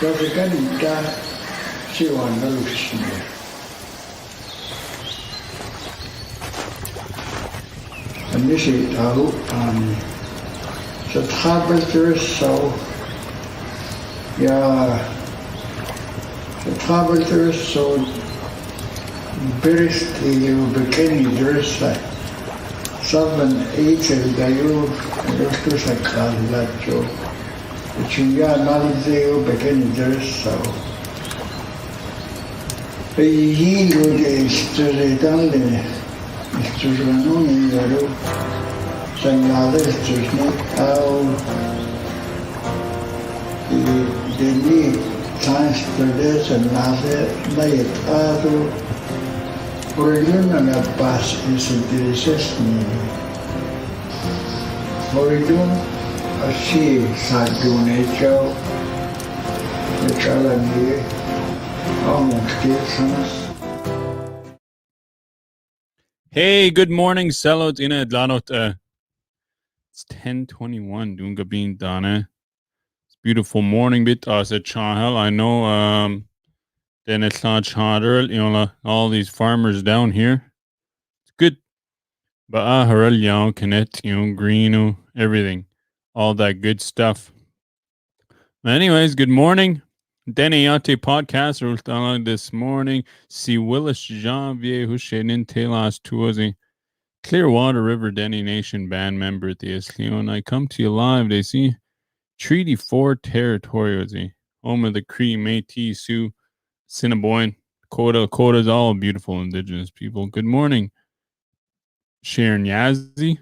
就是跟你家去往的路去的。你是头so travel so ja so travel so best you begin dress seven eight da you to sa kala jo Chinga Nalzeo begin dress so he would stay down there to run on in the road segnales Dene transferes nave por una paz es intereses por así Dene Chalani almost Hey, good morning, Selot in Adlanot. It's 10:21. Doing Gabin Dane. It's beautiful morning bit as a chahel. I know then it's not harder, all these farmers down here. It's good. But harel young connect, green, everything. All that good stuff. Anyways, good morning. Dene Yati podcast this morning. See Willis Janvier Hushenin Telas Tuazi. Clearwater River Dene Nation band member at the Leon. I come to you live. They see Treaty 4 territory, home of the Cree, Métis, Sioux, Assiniboine, Coda's all beautiful indigenous people. Good morning, Sharon Yazzie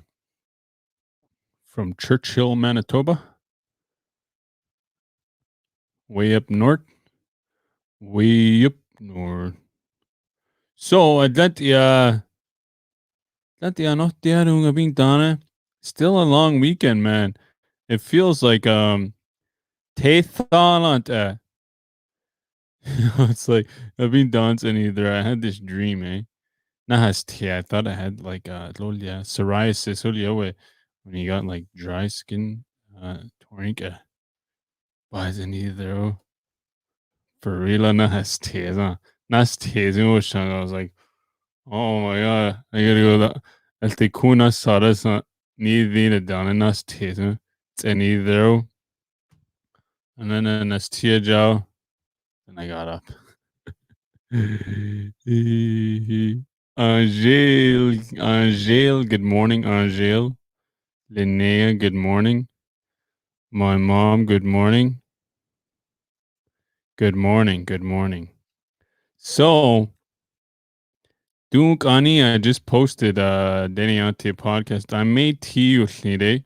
from Churchill, Manitoba. Way up north. So, still a long weekend, man. It feels like it's like I've been dancing either. I had this dream, I thought I had like psoriasis when you got like dry skin torinka. Why isn't either for real I was like, oh my god, I gotta go that I'll take kuna saras need the down and nas teasing. It's any either. And then a Nastia Jow. And I got up. Angel, good morning, Angel. Linnea, good morning. My mom, good morning. Good morning. So, Dunk Ani, I just posted Deniante podcast. I made tea today.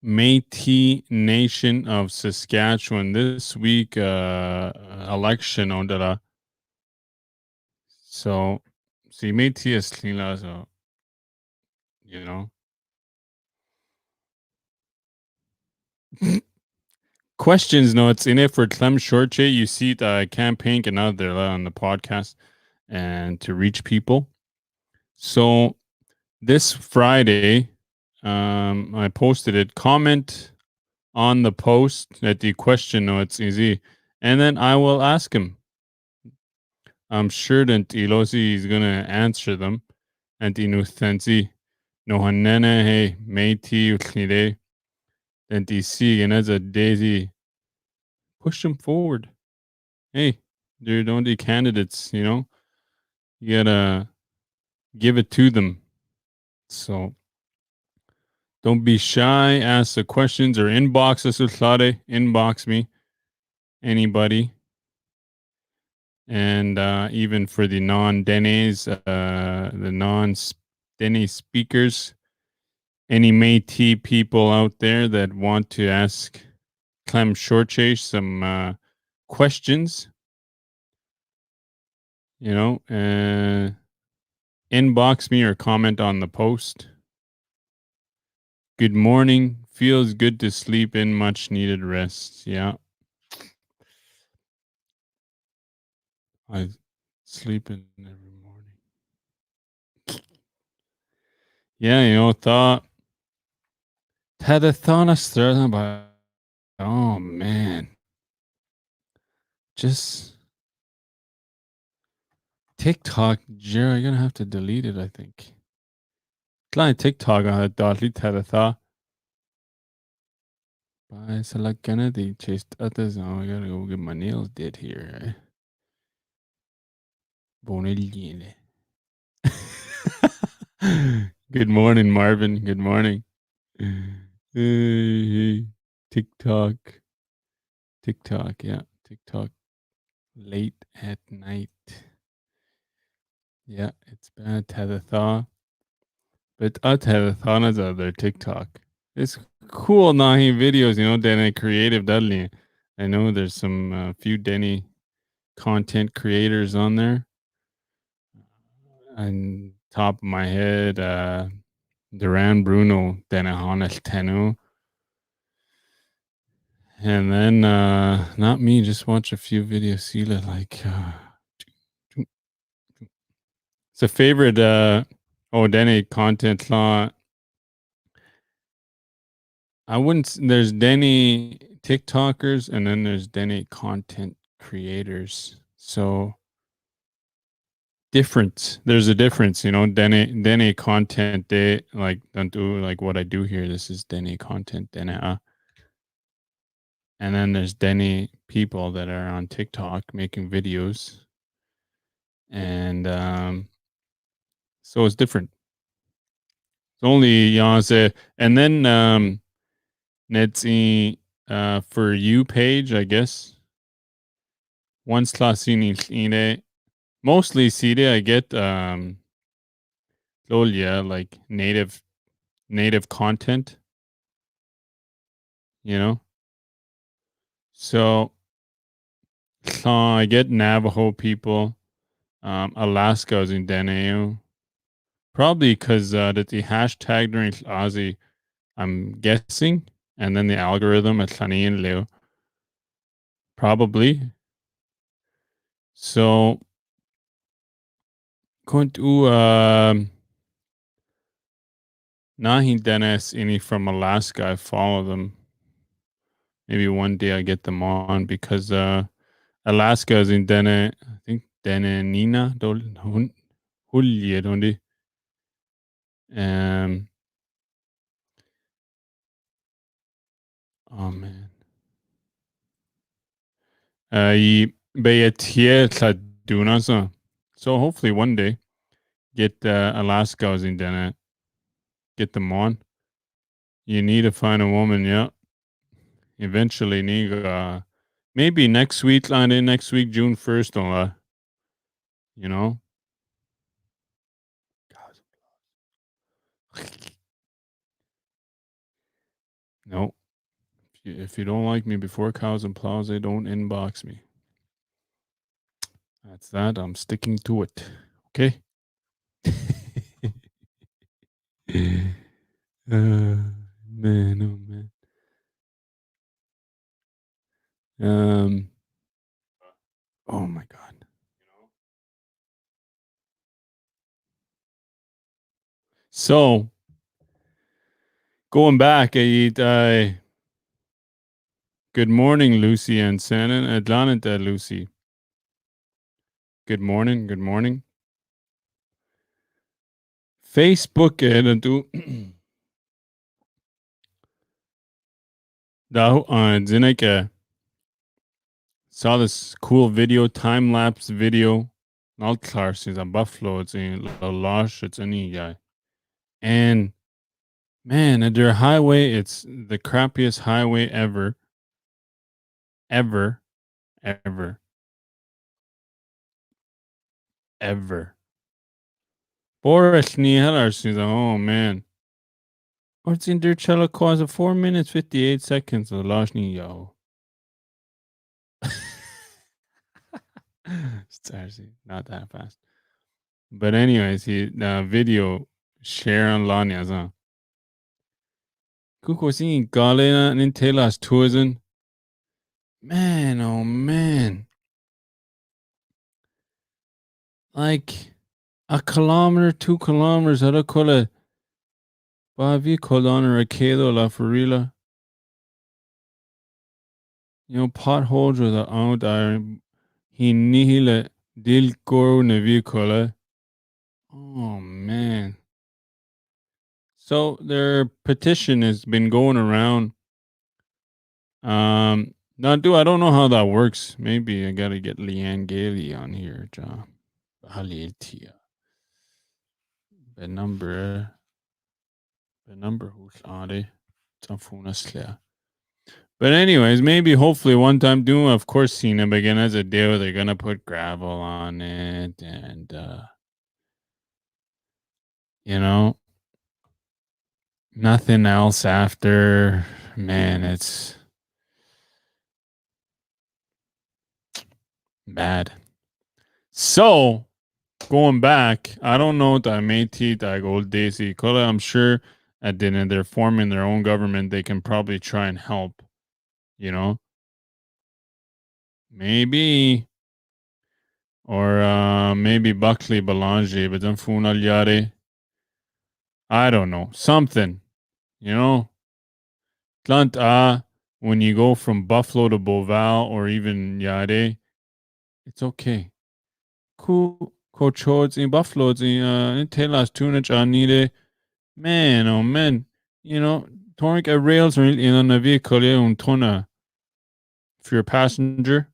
Métis Nation of Saskatchewan this week election on that. So see Métis is clean so questions notes in it for Clem Shortche. You see the campaign and out there on the podcast and to reach people. So this Friday, I posted it. Comment on the post at the question notes easy, and then I will ask him. I'm sure that Ilosi is gonna answer them. And Inuthensi, no hanene hey meiti utlide. Then DC and as a daisy, push them forward. Hey, they're the only candidates, you gotta give it to them. So don't be shy. Ask the questions or inbox us. Inbox me. Anybody. And even for the non-Denes, the non-Dene speakers, any Métis people out there that want to ask Clem Shortchase some questions, inbox me or comment on the post. Good morning. Feels good to sleep in. Much needed rest. Yeah. I sleep in every morning. Yeah, thought. Had a thought about. Oh man. just TikTok, Jerry, you're gonna have to delete it, I think. Klein TikTok dotly teletha. By select Kennedy chased others. Oh, I gotta go get my nails did here. Bonelline. Good morning, Marvin. Good morning. Hey, TikTok. TikTok, yeah. TikTok late at night. Yeah, it's bad Teletha. But Teletha is other TikTok. It's cool Nahi videos, Dene creative Dudley. I know there's some few Dene content creators on there. On top of my head, Duran Bruno, Dene Honest Tenu. And then not me, just watch a few videos, see it like it's a favorite Dene content law. I wouldn't there's Dene TikTokers and then there's Dene content creators. So there's a difference, Dene content they like don't do like what I do here. This is Dene content, Dene. And then there's Dene people that are on TikTok making videos. And so it's different. It's only Yase. And then Netzi for you page, I guess. Once Tlasini mostly Side I get Lolia like native content. So I get Navajo people. Alaska is in Dene. Probably because that the hashtag during Aussie, I'm guessing, and then the algorithm at Lani and Leo. Probably. So going to Nahi Dennis any from Alaska. I follow them. Maybe one day I get them on because Alaska is in Dene. I think Dene Nina Hulje, don't they? Oh man. I So hopefully one day get Alaska's in Dene. Get them on. You need to find a woman, yeah. Eventually, maybe next week, next week, June 1st, you know. No, if you don't like me before Cows and Plows, they don't inbox me. That's that. I'm sticking to it. Okay. Man, oh man. Oh my god. So going back, good morning, Lucy and Shannon. Atlanta, Lucy. Good morning. Good morning. Facebook du da Zineke saw this cool video, time lapse video. Not klar, since a buffalo, it's in Losh, it's any guy. And man, at their highway, it's the crappiest highway ever. Ever. Ever. Ever. Boris Nihelar says, oh man. Or it's in their cello cause of 4 minutes 58 seconds of Lashni yo. It's actually not that fast. But anyways, the video share on Lanyas, huh? Kuko singing Galena and Telas tourism. Man, oh man. Like a kilometer, 2 kilometers, hada kola Bavi Kolana Rakedo La Farila. Potholes with the out iron. Hinihile Dilkor Navikole. Oh man. So their petition has been going around. Now, I don't know how that works. Maybe I gotta get Leanne Gailey on here, John. Haliltia. The number who's on it. But anyways, maybe hopefully one time doing, of course, Cena begin as a deal. They're gonna put gravel on it, and you know, nothing else after. Man, it's bad. So going back, I don't know that Métis that old Daisy Kola. I'm sure at Dene they're forming their own government. They can probably try and help. You know, maybe or maybe Buckley Belanger, but then Funal Yare. I don't know. Something, you know. Tlanta, when you go from Buffalo to Boval or even Yare, it's okay. Cool. Coach Hodes in Buffalo, in Telas Tunich Anide. Man, oh man. You know, Toric a rails or in a vehicle un tona for your passenger.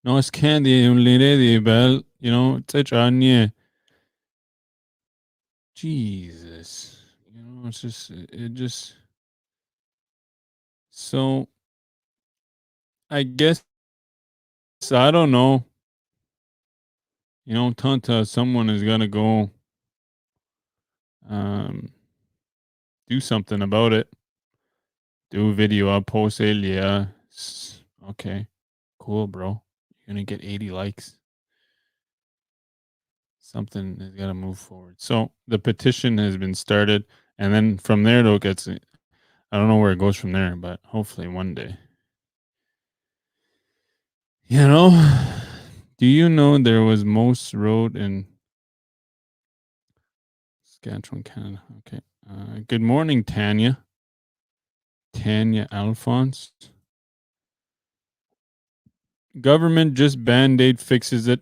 No, it's candy un lady bell, you know, it's a Jesus. You know, it's just it just so I guess I don't know. You know, Tanta, someone is gonna go um do something about it. Do a video up, post it, yeah. Okay. Cool, bro. You're gonna get 80 likes. Something has gotta move forward. So the petition has been started, and then from there though gets I don't know where it goes from there, but hopefully one day. You know, do you know there was most road in Saskatchewan, Canada? Okay. Good morning, Tanya. Tanya Alphonse. Government just band-aid fixes it.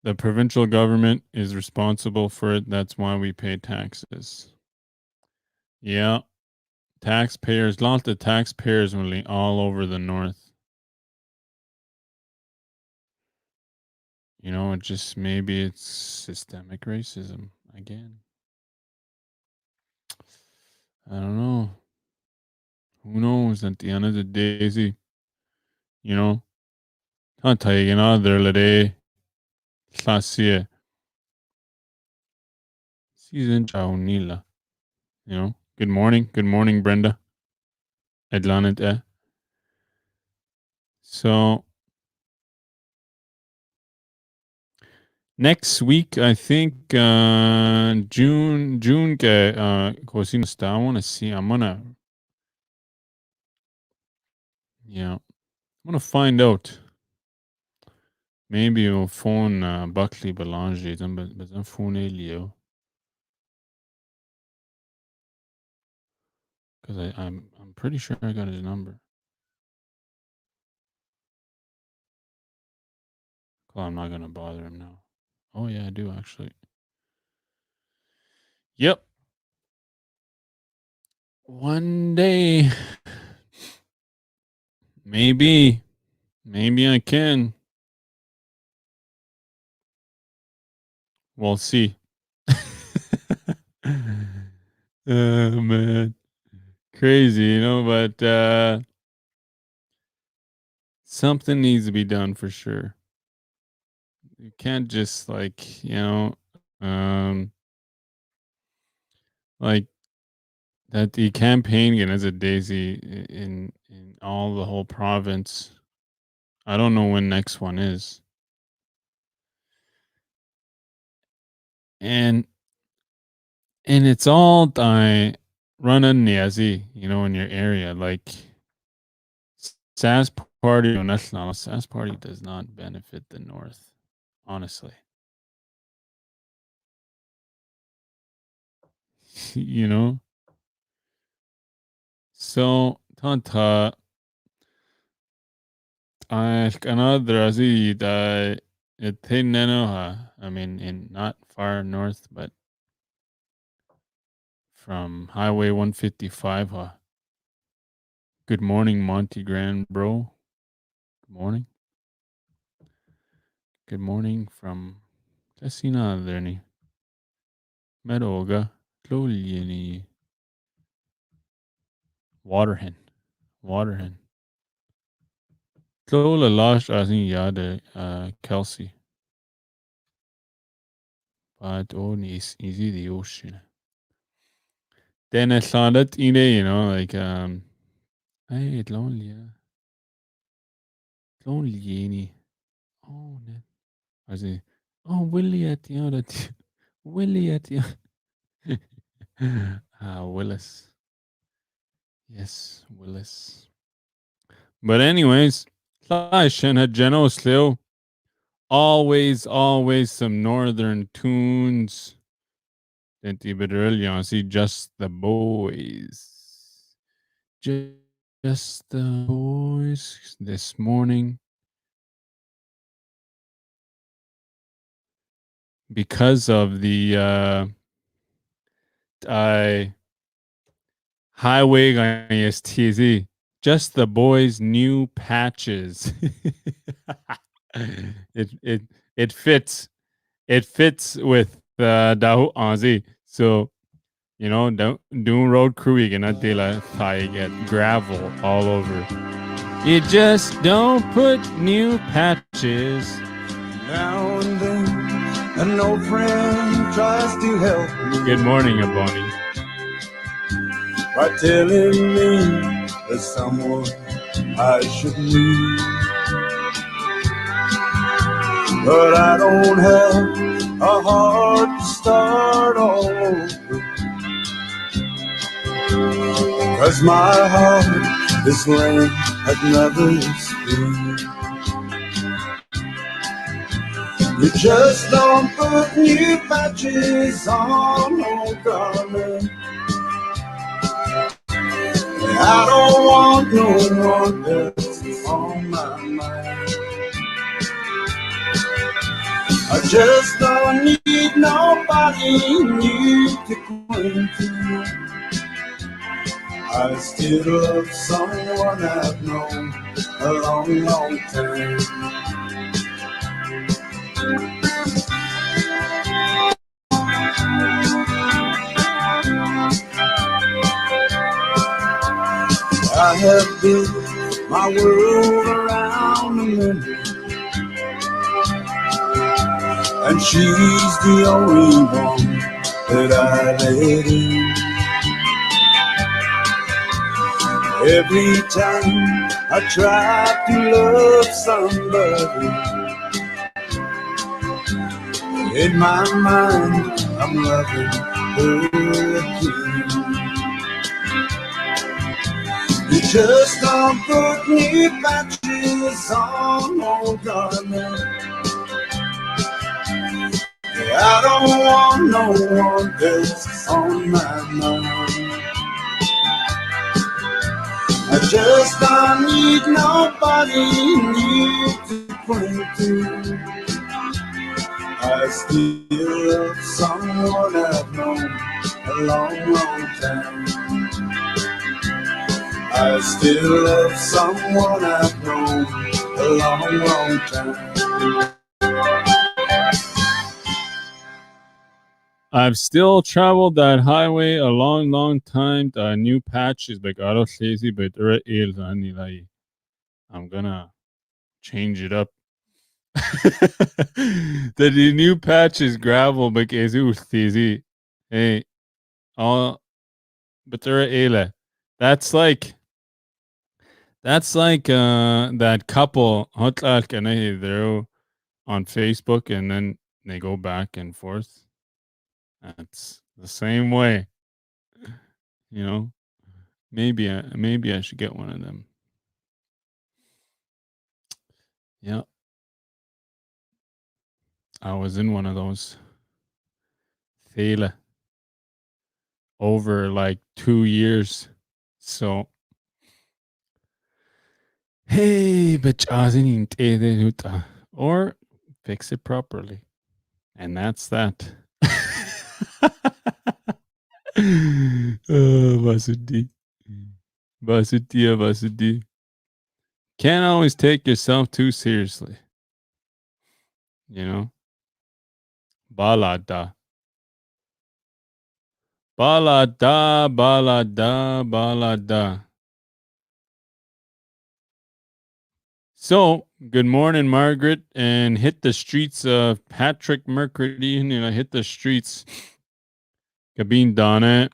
The provincial government is responsible for it. That's why we pay taxes. Yeah. Taxpayers, lots of taxpayers really all over the north. You know, it just maybe it's systemic racism again. I don't know. Who knows at the end of the day, you know, can't tell you another day. Classier. Season Nila. You know. Good morning. Good morning, Brenda. Edlanet. So next week, I think June Cosino I want to see. I'm gonna find out. Maybe we'll phone Buckley Belanger. But then phone Leo. Because I'm pretty sure I got his number. Well, I'm not gonna bother him now. Oh yeah, I do actually. Yep. One day. Maybe. Maybe I can. We'll see. Oh man. Crazy, you know, but something needs to be done for sure. You can't just um like that the campaign again as a daisy in all the whole province. I don't know when next one is. And it's all running Niazi, you know, in your area. Like SAS Party or National SAS Party does not benefit the North, honestly. You know? So Tanta another I mean in not far north, but from Highway 155. Good morning, Monty Grand bro. Good morning. Good morning from Casina Lerny. Medoga. Tlolieni. Waterhen. Waterhen. Tlola Lash Azin Yade Kelsey. But only is easy the ocean. Then I saw that like hey, lonely. Lonely. Oh, ne. Also, oh, Willie at the other. Willie at the Willis. Yes, Willis. But anyways, Slash and Geno Slow. Always some northern tunes. Denti Bedrillion. See just the boys. Just the boys this morning. Because of the highway on STZ. Just the boys' new patches. it it fits. It fits with Dahu Aussie. So don't do road crew gonna de la get gravel all over. You just don't put new patches. Now and then, an old friend tries to help me. Good morning, Aboni. By telling me there's someone I should meet. But I don't have a heart to start all over. 'Cause my heart is laying at mother's feet. You just don't put new patches on old garments. I don't want no one else on my mind. I just don't need nobody new to cling to. I still love someone I've known a long time. I have built my world around a memory, and she's the only one that I let in. Every time I try to love somebody, in my mind I'm loving her again. You just don't put new patches on old garments. I don't want no one else on my mind. I just don't need nobody new to cling to. I still love someone I've known a long time. I still love someone I've known a long time. I've still traveled that highway a long time. The new patches like Aro Lazy, but I'm gonna change it up. The new patch is gravel, but easy. Hey, all but That's like that couple they're on Facebook and then they go back and forth. That's the same way. Maybe I should get one of them. Yeah. I was in one of those. Thela. Over like 2 years. So Hey, but or fix it properly. And that's that. Vasudi. Vasudi. Can't always take yourself too seriously. You know? Balada. Balada, balada, balada. So, good morning, Margaret, and hit the streets of Patrick Mercredi, hit the streets. Kabin Dane,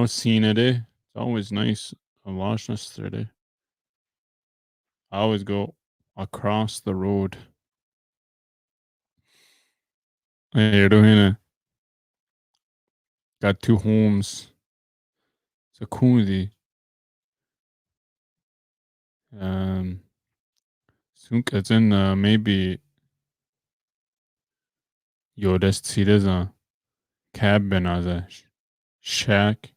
seen it. It's always nice. I watched yesterday. I always go across the road. Hey, got two homes. It's a cozy. Sunk it's in maybe das zieht es a cabin as a shack.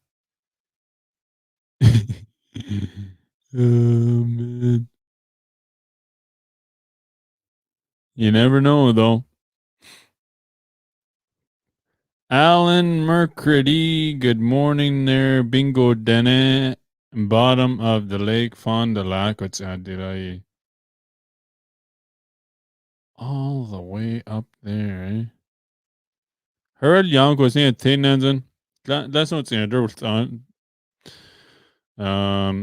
Man. You never know though. Alan Mercredi, good morning there. Bingo Dene, bottom of the lake, Fond du Lac. What's that? Did I all the way up there, eh? Hörde jag gå sin tinansen. That's what's in it.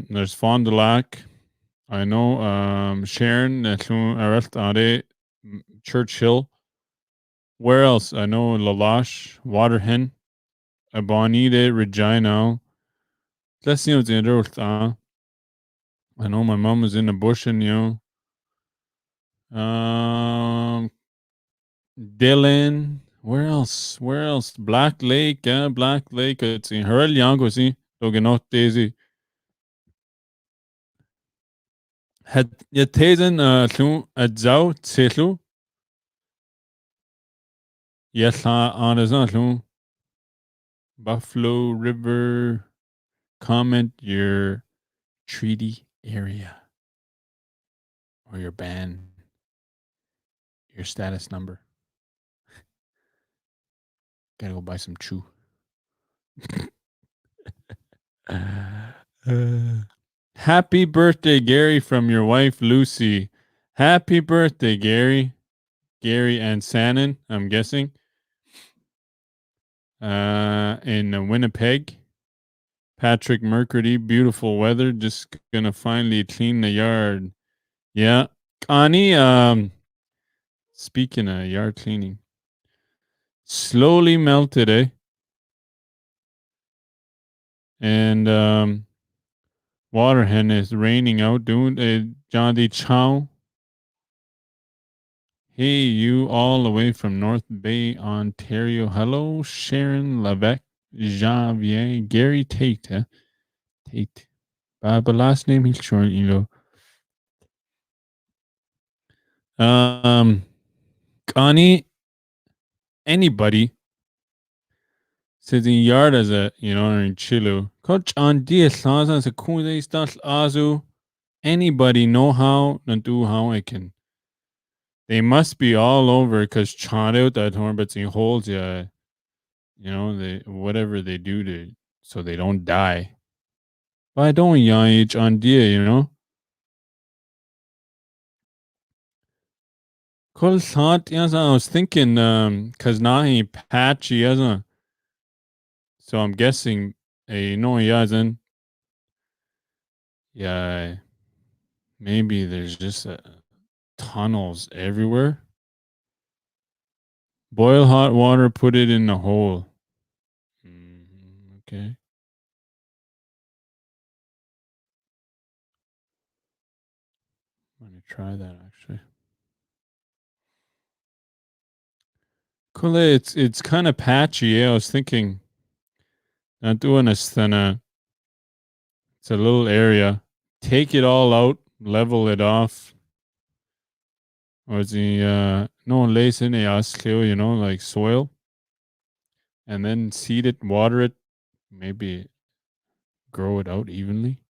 There's Fond du Lac. I know Sharon, Churchill. Where else? I know Lalash, Waterhen, Abonide, Regina. Let's see what's in it. I know my mom was in the bush and Dylan. Where else? Where else? Black Lake, yeah, Black Lake. It's in Harel Yango, see. Dogenot Daisy. Had Yatazen Thlu Adzau Tselu. Yes, on his Thlu. Buffalo River. Comment your treaty area or your band, your status number. Gotta go buy some chew. Happy birthday, Gary, from your wife, Lucy. Happy birthday, Gary. Gary and Sannon, I'm guessing. In Winnipeg. Patrick Mercredi, beautiful weather. Just gonna finally clean the yard. Yeah. Connie, speaking of yard cleaning, slowly melted, eh? And Waterhen is raining out. Doing John D. Chow. Hey, you all the way from North Bay, Ontario. Hello, Sharon Levesque, Javier, Gary Tate. Huh? Tate. But last name he's short, Connie, anybody sits in yard as a, in Chilu. Coach on dia saza sa kunde stas azu. Anybody know how and do how I can. They must be all over because Chado that horn, but he holds they whatever they do to so they don't die. But I don't each on dia. Kol thought yes, I was thinking cause now he patchy as a so I'm guessing yazan. Yeah, maybe there's just tunnels everywhere. Boil hot water, put it in the hole. Okay. I'm gonna try that actually. Cool. It's kind of patchy. Yeah, I was thinking. Not doing a stena. It's a little area. Take it all out, level it off. Or the no lace in like soil. And then seed it, water it, maybe grow it out evenly.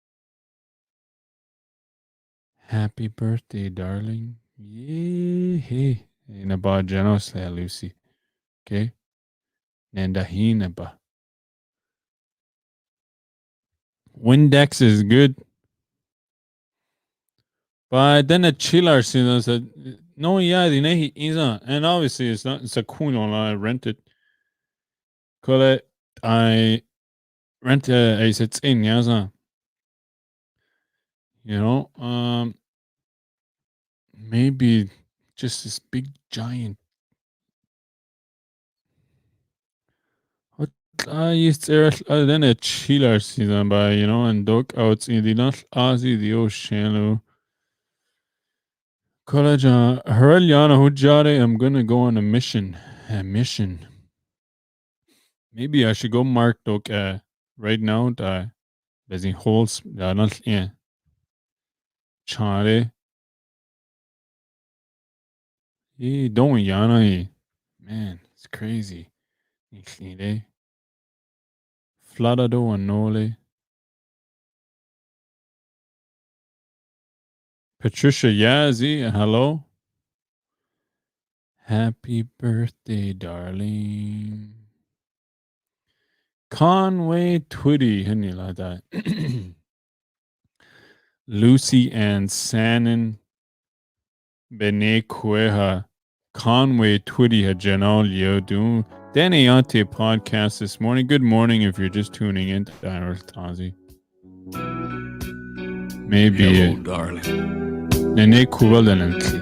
Happy birthday, darling. Yee. Inaba Janos Lucy. Okay. Nandahinaba. Windex is good. But then a chiller said, no, yeah, Dene isn't. And obviously it's not, it's a cool on I rented. Call it, I rent a it's in, yeah, you know, maybe just this big giant. What I used to then a chiller season by, you know, and dog outs in the not Aussie, the ocean. College, Hareliana Hujare, I'm gonna go on a mission. A mission. Maybe I should go mark dog right now. There's in holes. Not, yeah. Chare. Don't yana. Man, it's crazy. Fladado and Nole. Patricia Yazzie, hello. Happy birthday, darling. Conway Twitty, hindi like that. Lucy and Sannon Bene Cueja. Conway Twitty Hajanol Yodu. Dene Yati podcast this morning. Good morning if you're just tuning in to Earth Tazi. Maybe. Hello, darling. Nene Kuvalananti.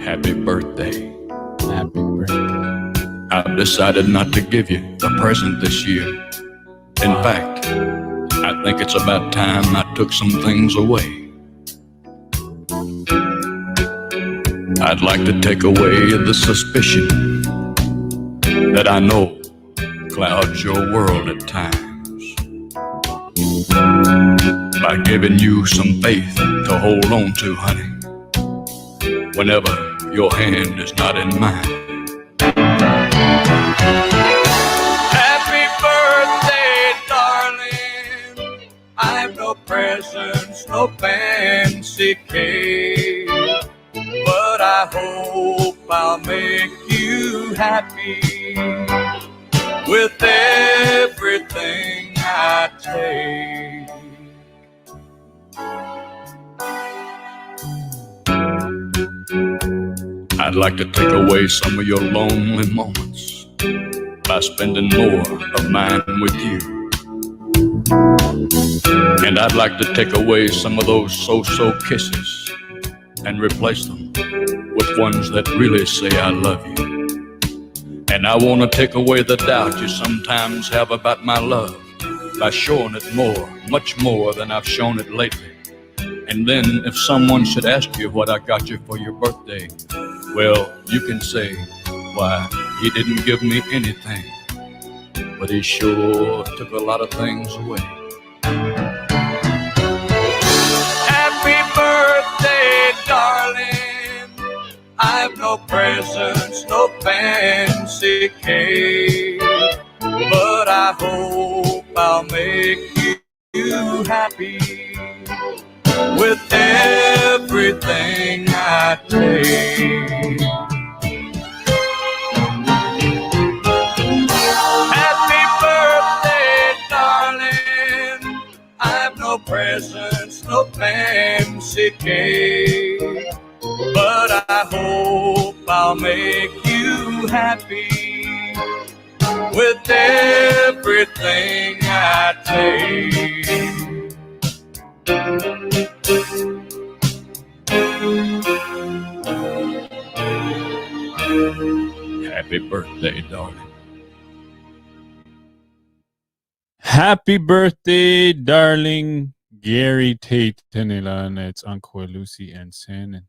Happy birthday. Happy birthday. I've decided not to give you a present this year. In fact, I think it's about time I took some things away. I'd like to take away the suspicion that I know clouds your world at times by giving you some faith to hold on to, honey, whenever your hand is not in mine. Happy birthday, darling. I've no presents, no fancy cake, but I hope I'll make you happy with everything I take. I'd like to take away some of your lonely moments by spending more of mine with you. And I'd like to take away some of those so-so kisses and replace them with ones that really say I love you. And I want to take away the doubt you sometimes have about my love by showing it more, much more than I've shown it lately. And then if someone should ask you what I got you for your birthday, well, you can say, why, he didn't give me anything, but he sure took a lot of things away. Happy birthday, darling. I've no presents, no fancy cake, but I hope I'll make you happy with everything I take. Happy birthday, darling. I've no presents, no fancy cake, but I hope I'll make you happy with everything I take. Happy birthday, darling. Happy birthday, darling Gary Tate Tenila, and it's Uncle Lucy and Sannon.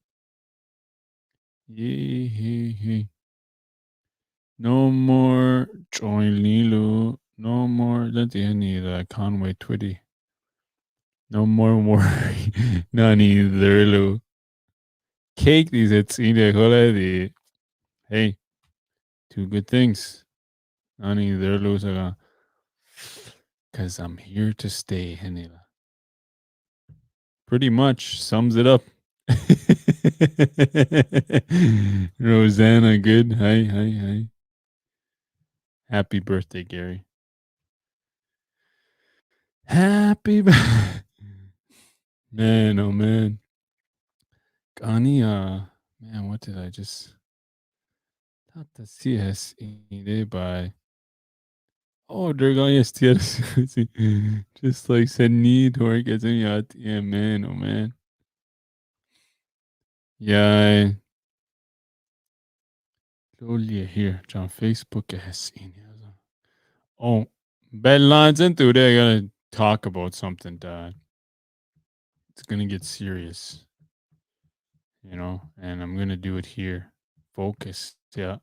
Yee. No more join Lilu. No more let the Conway Twitty. No more worry. None either Lu. Cake these it's either already. Hey, two good things. None either Lu. Cause I'm here to stay, Henila. pretty much sums it up. Rosanna, good. Hi. Happy birthday, Gary. Happy man, oh man. Gani, man, what did I just thought the CS by oh they're going yes just like said need or gets in Yati. Yeah, man, oh man. Yeah, slowly here. On Facebook has seen. Oh, bad lines into there. I gotta talk about something, Dad. It's gonna get serious, and I'm gonna do it here. Focus. Yeah.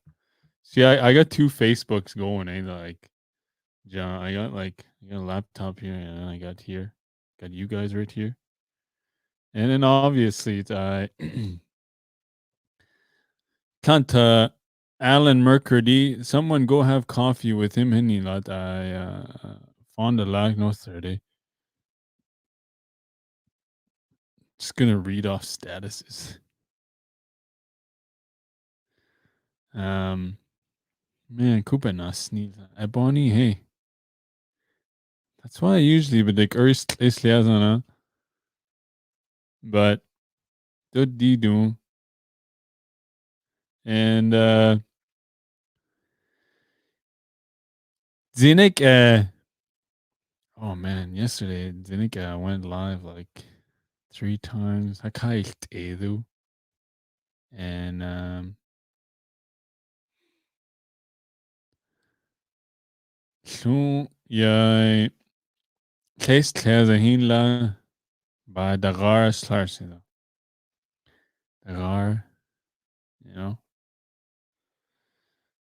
See, I got two Facebooks going, like, John, I got a laptop here, and then I got here. Got you guys right here. And then obviously, I can't, Alan Mercurdy, someone go have coffee with him, Henny, lot. I found the lag no 30. Just gonna read off statuses. Man, Cooper not sneeze. Bonnie, hey. That's why I usually but like Erst is liazana. But did do. And Zinnik oh man, yesterday Zinnik went live like 3 times. I kiked Edu. And so yeah, Case Claire Hinla by Dagar Slarsida. Dagar,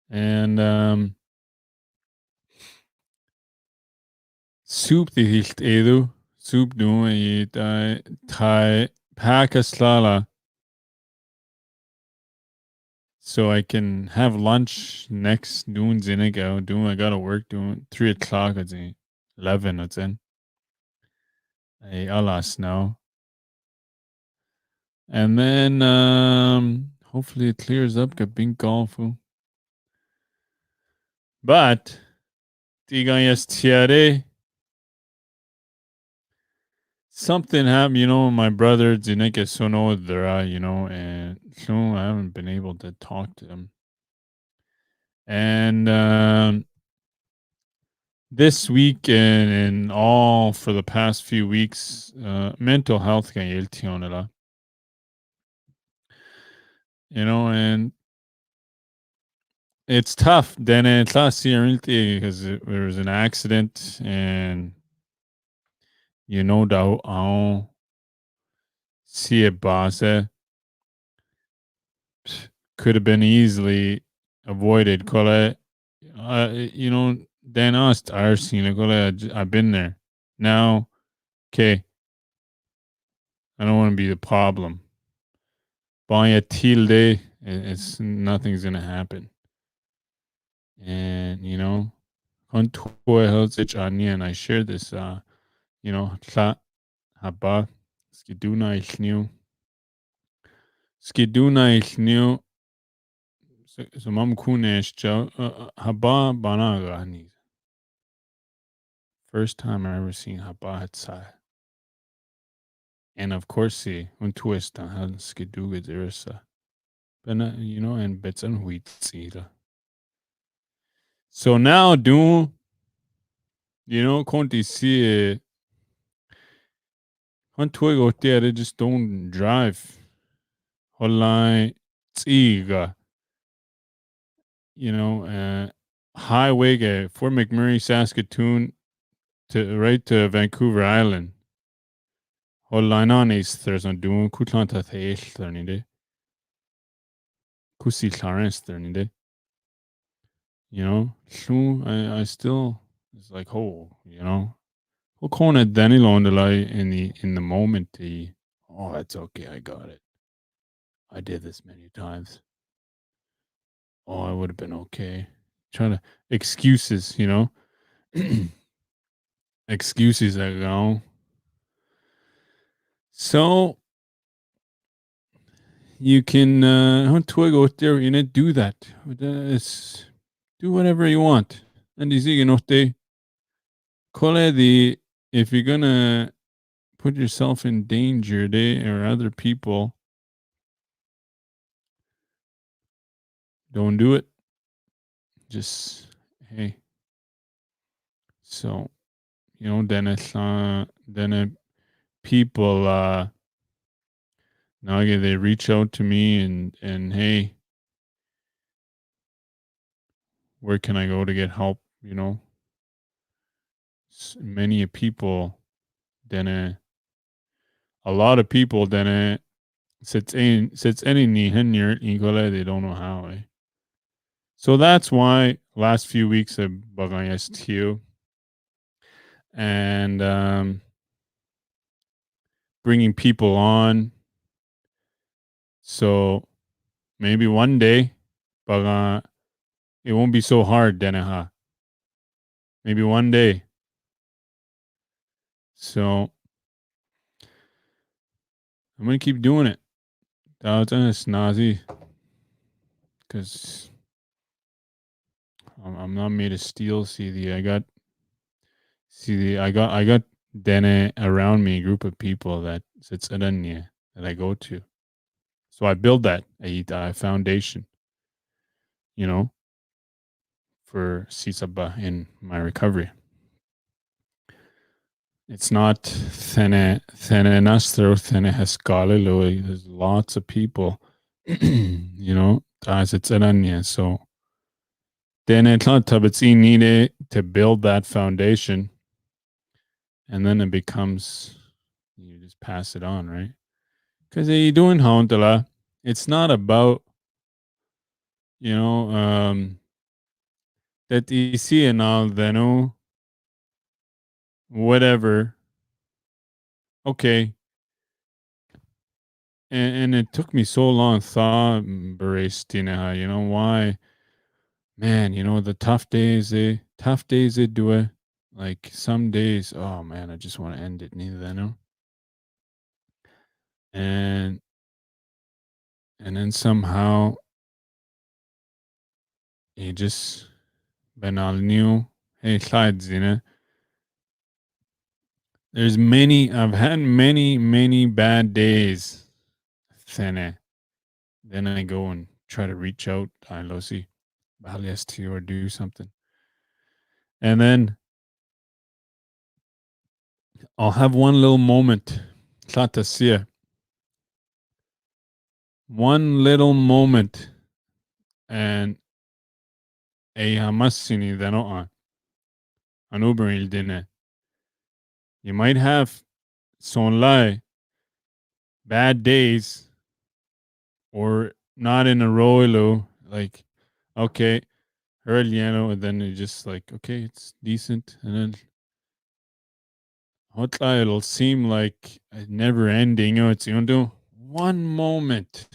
And soup the hilt Edu. Soup do it Thai Pakaslala. So I can have lunch next noon Zinigo. I gotta work doing 3 o'clock at 11 it's in. Alas now. And then hopefully it clears up get bing golf. But tiare something happened, my brother Zinika Sono there, and so I haven't been able to talk to him. And this week and all for the past few weeks, mental health kan hjälpa honom. And it's tough. Then it's last year because there was an accident, and that I'll see a boss could have been easily avoided. Then asked I've been there. Now, okay, I don't want to be the problem. By a tilde, it's nothing's gonna happen. And on and I shared this tla haba skiduna ich new so mam kunesh haba banaga. First time I ever seen haba outside. And of course, see, un twist han skiduga derisa. But and bets and wheat either. So now, Conti see on Twigo there, they just don't drive. Online, Tsiga, highway Fort McMurray, Saskatoon, to Vancouver Island. Online on is there's on doing Kutlanta Thaish learning day. Kusi Clarence learning day. So I still it's like Well, Kona Danny Londelai in the moment it's okay, I got it. I did this many times. Oh, I would have been okay. Trying to excuses, excuses I go. So you can twig out there, do that. Do whatever you want. And you see, if you're gonna put yourself in danger, or other people, don't do it. Just hey. So, then people now again they reach out to me and hey, where can I go to get help? Many people then a lot of people then sits any ni hinyer igole they don't know how. So that's why last few weeks of bagayas and bringing people on. So maybe one day, but it won't be so hard, Deneha. Maybe one day. So I'm gonna keep doing it. That's snazzy, because I'm not made of steel. I got Dene around me, a group of people that sits that I go to. So I build that a foundation, for Sisaba in my recovery. It's not Thene Nastro, Thene Heskalilo. There's lots of people, as it's Aranya. So then it's not needed to build that foundation. And then it becomes, you just pass it on, right? Because you're doing Hauntala. It's not about, that you see and all, then, whatever. Okay. And it took me so long, thought, why? Man, the tough days, they do it. Like some days, oh man, I just want to end it. Neither I know. And then somehow you just banal new. Hey, sides, I've had many bad days. Then I go and try to reach out. I losi to or do something. And then I'll have one little moment. One little moment. And hamasini dano an Uberil Dene. You might have son lie bad days or not in a row, like okay, early, and then it's just like okay, it's decent, and then hotla it'll seem like never ending. It's do one moment.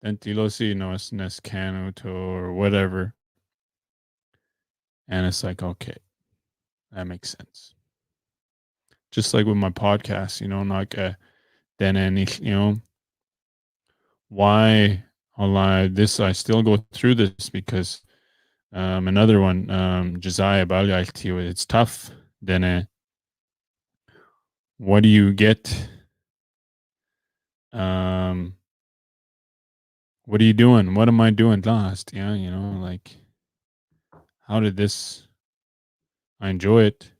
Then tilosi it's nescanuto or whatever. And it's like, okay, that makes sense. Just like with my podcast, like then any, why I still go through this because another one, Josiah Balgalti, it's tough. Then what do you get? What are you doing? What am I doing last? Yeah, like how did this? I enjoy it.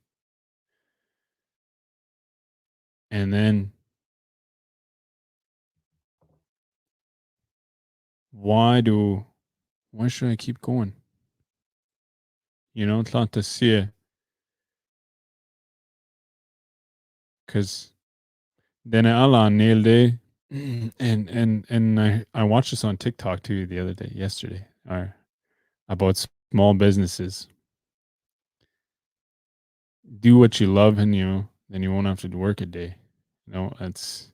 And then why should I keep going? It's not to see it. Because then Allah nailed it. And I watched this on TikTok too yesterday, or about small businesses. Do what you love, and then you won't have to work a day. That's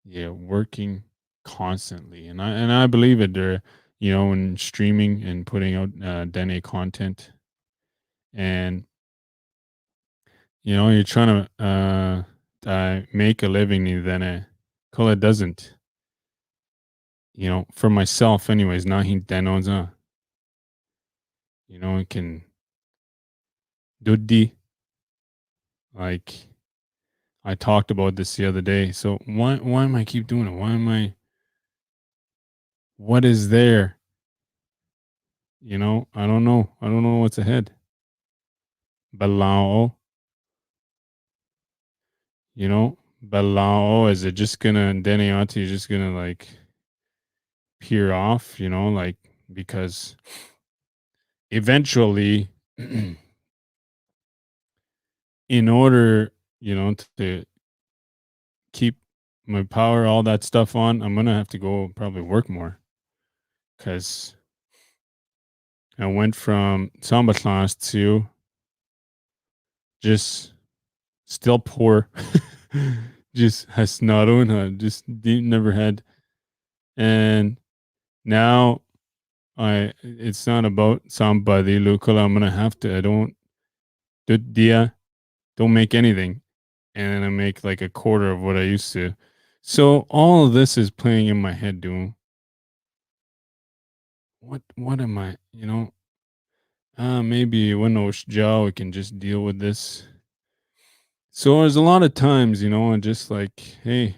working constantly, and I believe it. There, in streaming and putting out Dene content, and you're trying to make a living ni Dene. Kola doesn't. You know, for myself anyways, nahin denoza. You know, it can duddi. Like I talked about this the other day. So why am I keep doing it? Why am I what is there? You know, I don't know. I don't know what's ahead. Balao. You know, Balao, is it just gonna Dene Yati just gonna like peer off, you know, like because eventually in order, you know, to keep my power, all that stuff on, I'm gonna have to go probably work more. Cause I went from samba class to just still poor. Just has not own just never had. And now it's not about somebody local. I'm gonna have to. I don't do dia. Don't make anything, and then I make like a quarter of what I used to. So all of this is playing in my head. Doing what am I? You know, maybe when Joe we can just deal with this. So there's a lot of times, you know, and just like, hey,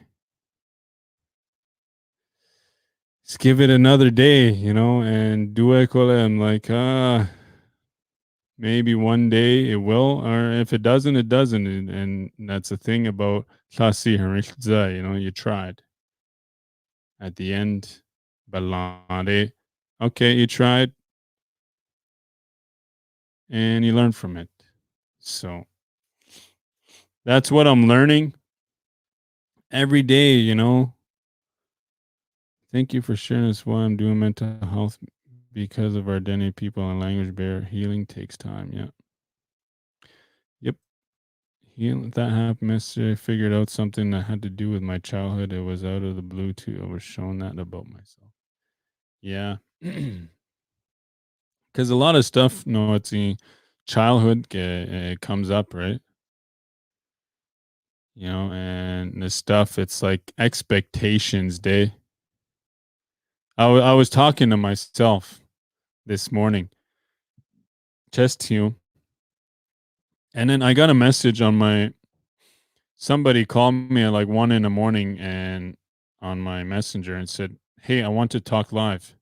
just give it another day, you know, and do it. I'm like, maybe one day it will, or if it doesn't, it doesn't. And that's the thing about Klasi, you know, you tried. At the end, Balade, okay, you tried and you learned from it. So that's what I'm learning every day, you know. Thank you for sharing this. Why I'm doing mental health because of our Dene people and language barrier. Healing takes time. Yeah. Yep. That happened yesterday. I figured out something that had to do with my childhood. It was out of the blue too. I was shown that about myself. Yeah. Because a lot of stuff, no, it's the childhood comes up, right? You know, and the stuff, it's like expectations day. I was talking to myself this morning, just to you. And then I got a message on my, somebody called me at like 1 a.m. and on my messenger and said, hey, I want to talk live.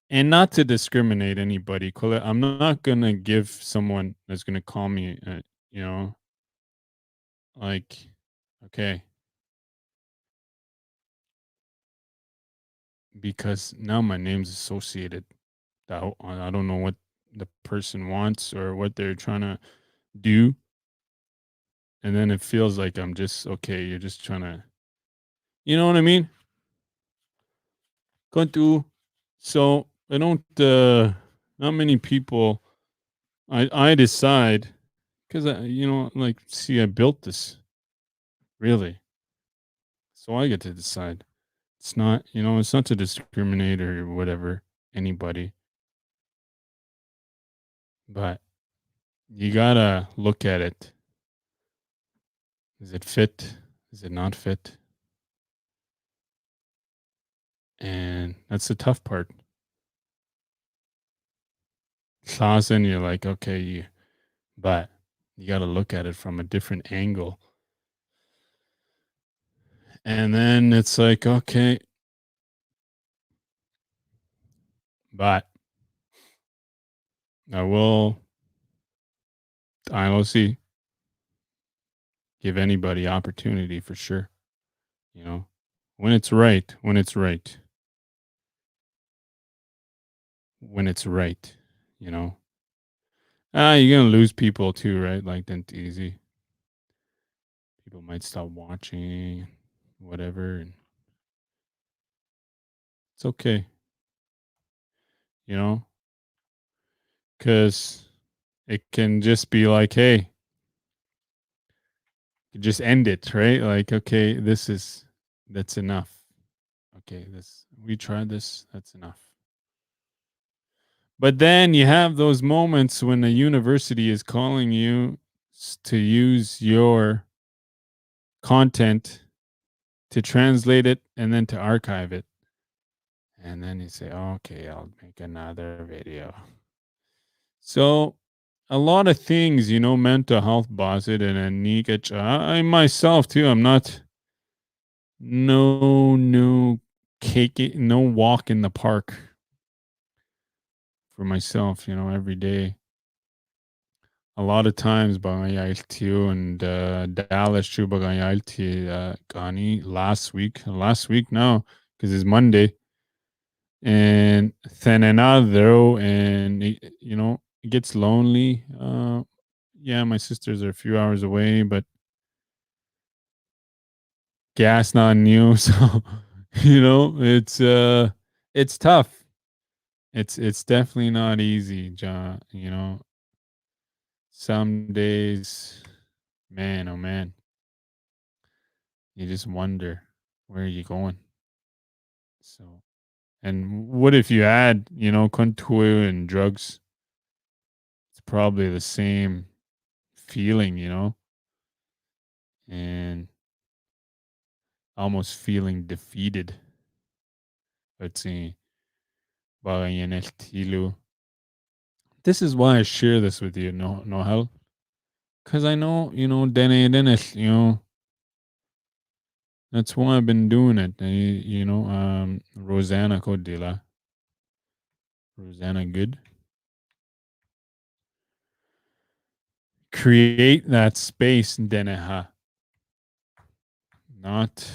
And not to discriminate anybody, Colette, I'm not going to give someone that's going to call me, you know, like, okay. Because now my name's associated. I don't know what the person wants or what they're trying to do. And then it feels like I'm just, okay, you're just trying to, you know what I mean? Going to, so I don't, not many people, I decide, because you know, like, see, I built this, really. So I get to decide. It's not, you know, it's not to discriminate or whatever, anybody. But you gotta look at it. Is it fit? Is it not fit? And that's the tough part. Clausen, you're like, okay, but you got to look at it from a different angle. And then it's like, okay, but I will see, give anybody opportunity for sure. You know, when it's right, when it's right, you know. You're going to lose people too, right? Like, that's easy. People might stop watching, whatever. And it's okay. You know, because it can just be like, hey, you just end it, right? Like, okay, that's enough. Okay, we tried this, that's enough. But then you have those moments when the university is calling you to use your content, to translate it, and then to archive it. And then you say, okay, I'll make another video. So a lot of things, mental health boss it and I myself too, I'm not no no walk in the park for myself, every day. A lot of times bagayaltiyo and Dallas chu bagayalti gani last week now because it's Monday. And then another and it gets lonely. Yeah, my sisters are a few hours away, but gas not new, so it's tough. It's definitely not easy, John. Some days, man, oh man, you just wonder where are you going. So, and what if you add, contour and drugs? It's probably the same feeling, and almost feeling defeated. Let's see. Bagay en el tilo. This is why I share this with you, Nohel. Because I know, Dene Dennis, that's why I've been doing it. Rosanna Kodila. Rosanna Good. Create that space, Deneha. Not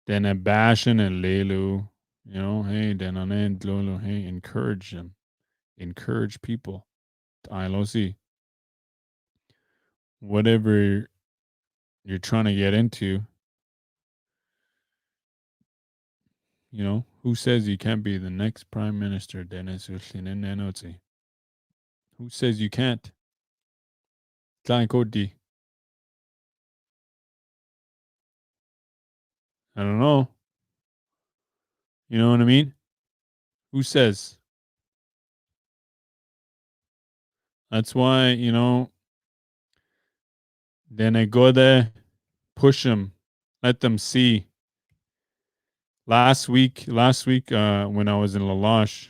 Dene Bashan and Lelu. Hey, Denane and Lolo, hey, encourage them. Encourage people. I whatever you're trying to get into, who says you can't be the next prime minister, Dennis Uslinenenozi? Who says you can't? Kodi. I don't know. You know what I mean? Who says? That's why, then I go there, push them, let them see. Last week, when I was in Lalash,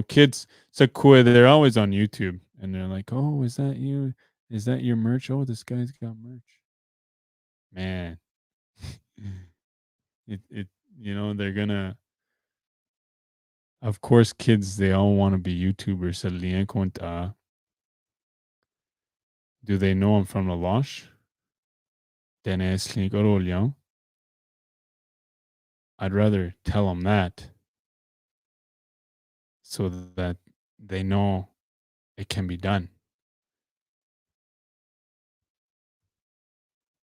kids, Sakua, they're always on YouTube and they're like, oh, is that you? Is that your merch? Oh, this guy's got merch. Man. They're gonna, of course, kids, they all want to be YouTubers. Do they know I'm from Lalash? I'd rather tell them that so that they know it can be done.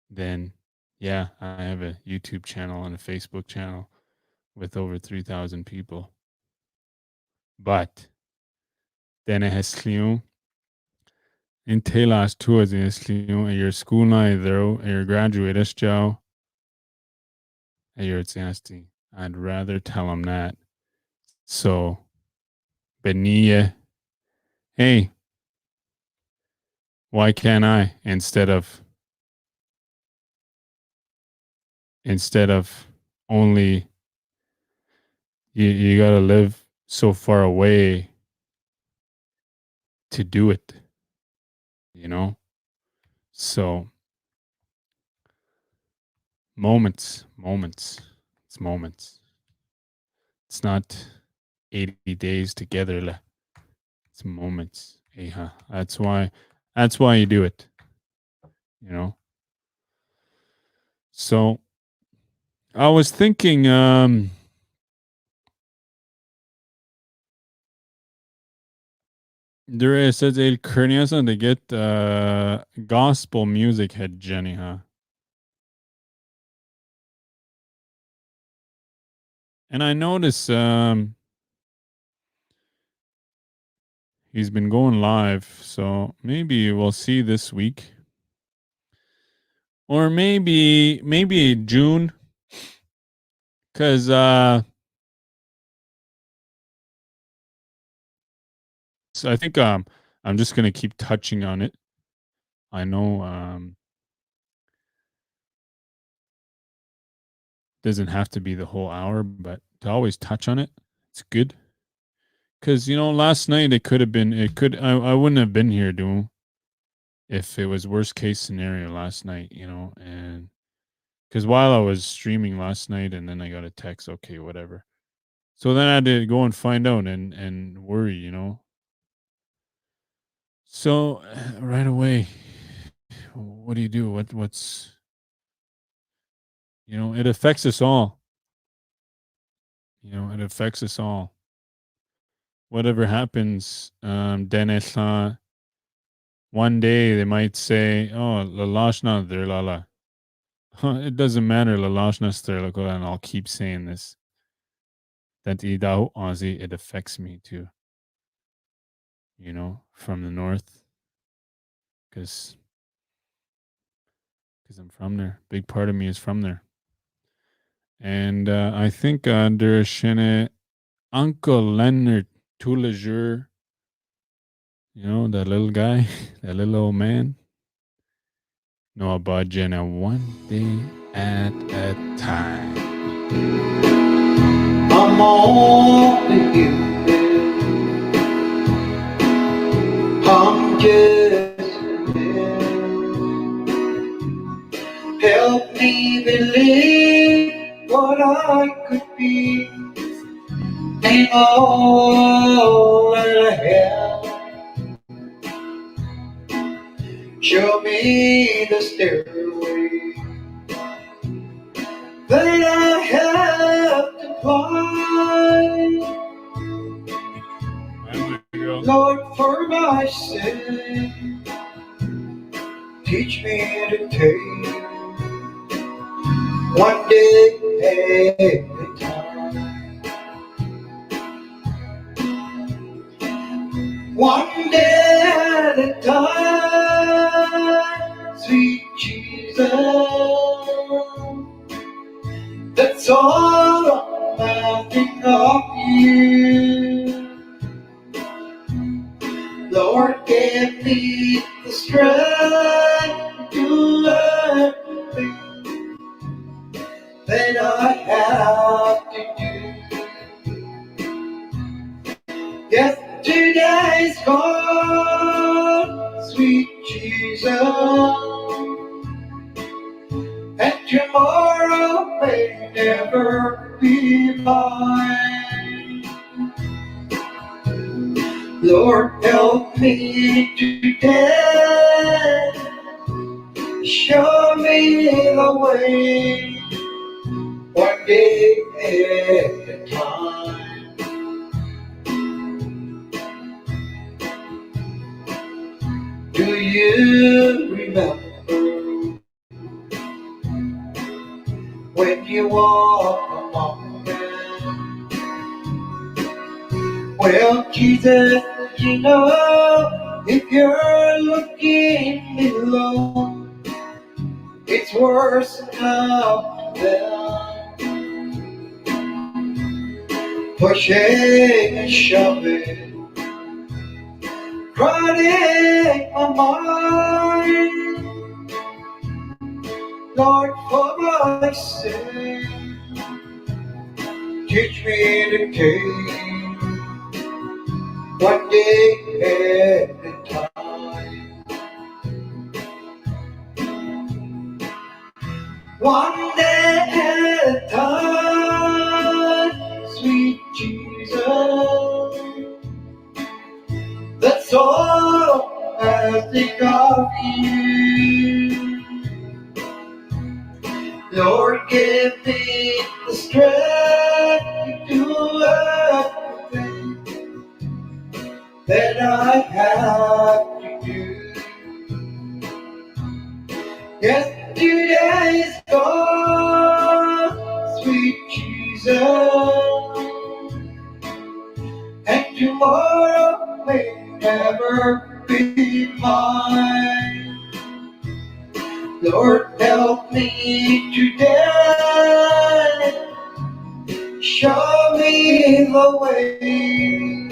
Then, yeah, I have a YouTube channel and a Facebook channel with over 3,000 people. But then it has in Telas tours in your school night there, your graduate Joe. I'd rather tell them that. So, Benia, hey, why can't I instead of only you got to live so far away to do it, So moments. It's moments. It's not 80 days together. It's moments. That's why you do it. So I was thinking there is says El Kurniasa to get gospel music head Jenny, huh? And I notice he's been going live, so maybe we'll see this week. Or maybe June. Cause so I think I'm just gonna keep touching on it. I know Doesn't have to be the whole hour, but to always touch on it, it's good. Because, last night I wouldn't have been here, doing if it was worst case scenario last night, and because while I was streaming last night and then I got a text, okay, whatever. So then I had to go and find out and worry, So right away, what do you do? What's it affects us all. It affects us all. Whatever happens, Dene, one day they might say, "Oh, lalashna der lala." It doesn't matter, lalashna der lala, and I'll keep saying this. That idaho Aussie, it affects me too. From the north, because I'm from there. Big part of me is from there. And I think der Shene Uncle Leonard Toulager, that little guy, that little old man. No, about Jenna, one day at a time. I'm on you. I'm just help me believe what I could be and all that I have. Show me the stairway that I have to climb. Lord, for my sin, teach me to take one day at a time. One day at a time, sweet Jesus. That's all I think of you. Lord, give me the strength to everything that I have to do. Yesterday's gone, sweet Jesus, and tomorrow may never be mine. Lord, help me today. Show me the way, one day at a time. Do you remember when you walk among them? Well, Jesus, if you're looking below, it's worse enough than pushing and shoving, running my mind. Lord, for my sin, teach me to take one day at a time. One day at a time, sweet Jesus. That's all I think of you. Lord, give me the strength to do everything that I have to do. Yesterday's gone, sweet Jesus, and tomorrow may never be mine. Lord, help me today. Show me the way,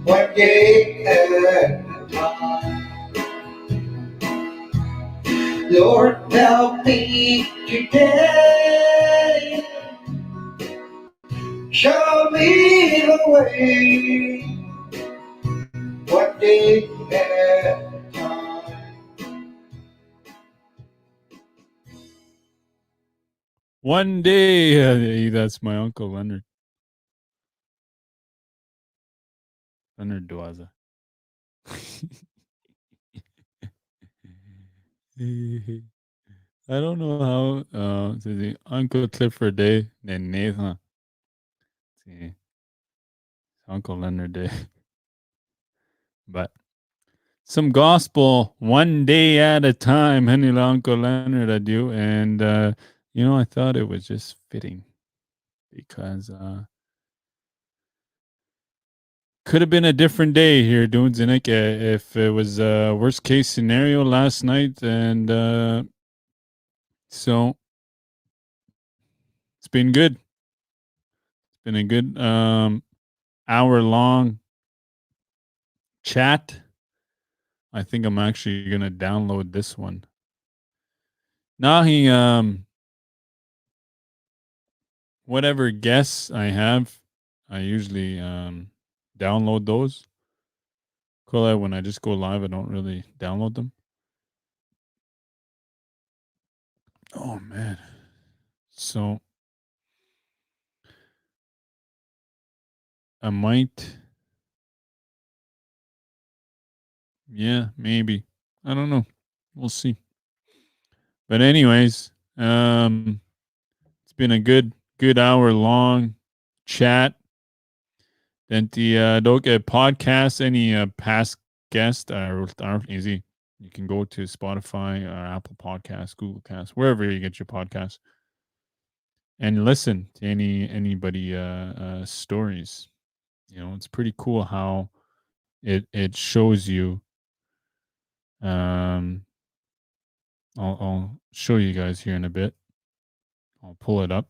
one day at a time. Lord, help me today. away one day at a time. One day, that's my Uncle Leonard. Leonard Dwaza. I don't know how the Uncle Clifford Day and Nathan. See, Uncle Leonard Day. But some gospel one day at a time, honey, Uncle Leonard, I do. And, I thought it was just fitting because could have been a different day here, doing Zinik, if it was worst case scenario last night. And so it's been good. It's been a good hour long chat. I think I'm actually gonna download this one. Now whatever guests I have, I usually download those. Cool. When I just go live, I don't really download them. Oh man. So I might. Yeah, maybe. I don't know. We'll see. But anyways, it's been a good hour long chat. Then the don't get podcasts, any past guests are easy. You can go to Spotify or Apple Podcasts, Google Casts, wherever you get your podcasts, and listen to anybody stories. It's pretty cool how it shows you. I'll show you guys here in a bit. I'll pull it up.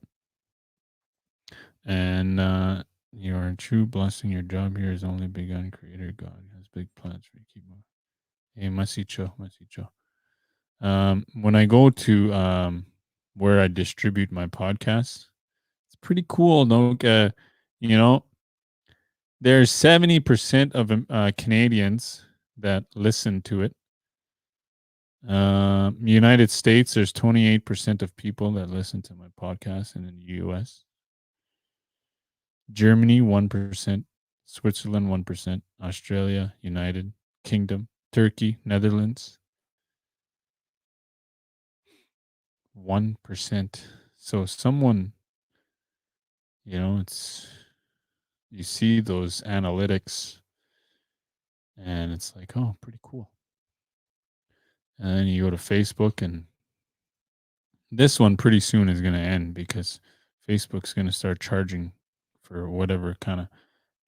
And you are a true blessing. Your job here is only begun. Creator God has big plans for you. Keep moving. Hey, masicho. When I go to where I distribute my podcasts, it's pretty cool. There's 70% of Canadians that listen to it. United States, there's 28% of people that listen to my podcast, and in the US, Germany 1%, Switzerland 1%, Australia, United Kingdom, Turkey, Netherlands 1%. So someone, it's you see those analytics, and it's like, oh, pretty cool. And then you go to Facebook, and this one pretty soon is going to end because Facebook's going to start charging for whatever kind of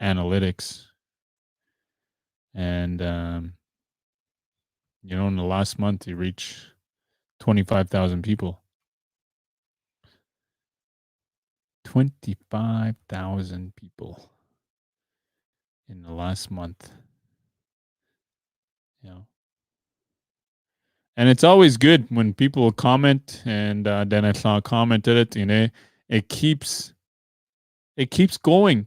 analytics. And, in the last month, you reach 25,000 people. 25,000 people in the last month. And it's always good when people comment, and then I saw commented it, it keeps going.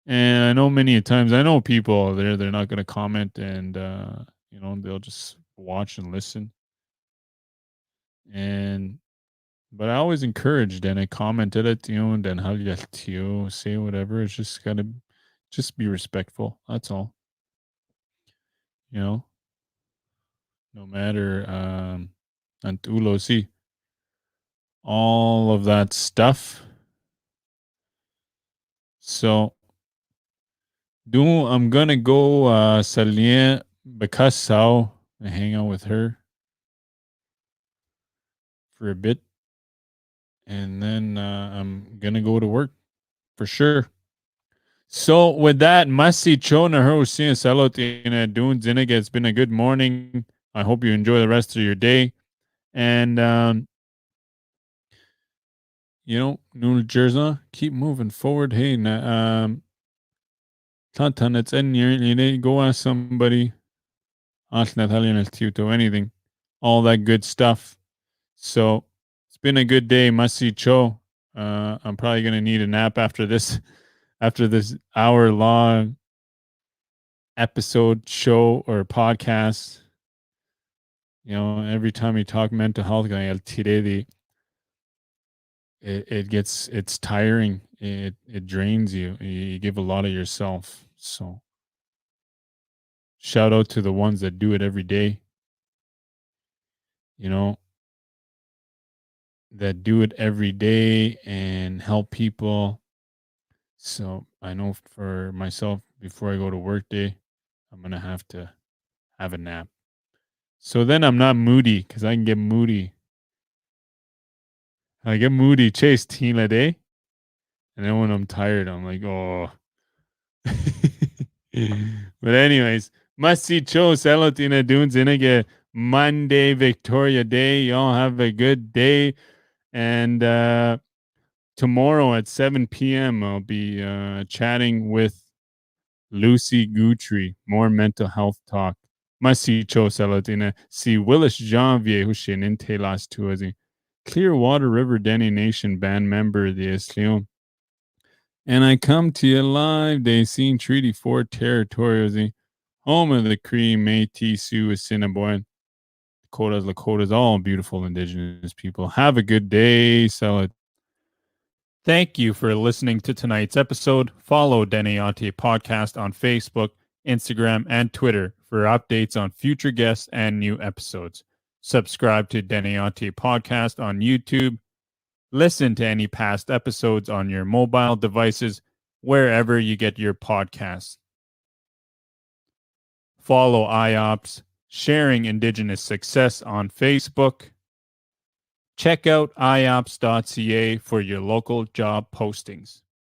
And I know many times, I know people they're not going to comment, and they'll just watch and listen. But I always encouraged, and I commented it, and then how you say whatever. It's just gotta just be respectful. That's all. No matter Antulo, see all of that stuff. So I'm gonna go Salien Bakassau and hang out with her for a bit. And then I'm gonna go to work for sure. So with that, Masi Chona Husin Salot in Dune Zinig, it's been a good morning. I hope you enjoy the rest of your day. And New Jersey, keep moving forward. Hey, Tantan, it's in your go ask somebody. Ask Natalia Tuto, anything. All that good stuff. So it's been a good day, Masi Cho. I'm probably gonna need a nap after this after this hour-long episode, show, or podcast. You know, every time you talk mental health, it's tiring. It drains you. You give a lot of yourself. So shout out to the ones that do it every day. You know, that do it every day and help people. So I know for myself, before I go to work day, I'm gonna have to have a nap. So then I'm not moody, because I can get moody. I get moody, chase Tina day. And then when I'm tired, I'm like, oh. But anyways, must see Cho Tina Dunes in again. Monday, Victoria Day. Y'all have a good day. And tomorrow at 7 p.m., I'll be chatting with Lucy Guthrie. More mental health talk. Masi Cho Salatina. Si Willis Janvier, Hushin Telas Tuazi. Clearwater River Dene Nation band member, the Esleon. And I come to you live. They seen Treaty 4 territory, home of the Cree, Métis, Sioux, Assiniboine, Dakotas, Lakotas, all beautiful indigenous people. Have a good day. Sell it. Thank you for listening to tonight's episode. Follow Dene Yati Podcast on Facebook, Instagram, and Twitter for updates on future guests and new episodes. Subscribe to Dene Yati Podcast on YouTube. Listen to any past episodes on your mobile devices, wherever you get your podcasts. Follow IOPS Sharing Indigenous Success on Facebook. Check out iops.ca for your local job postings.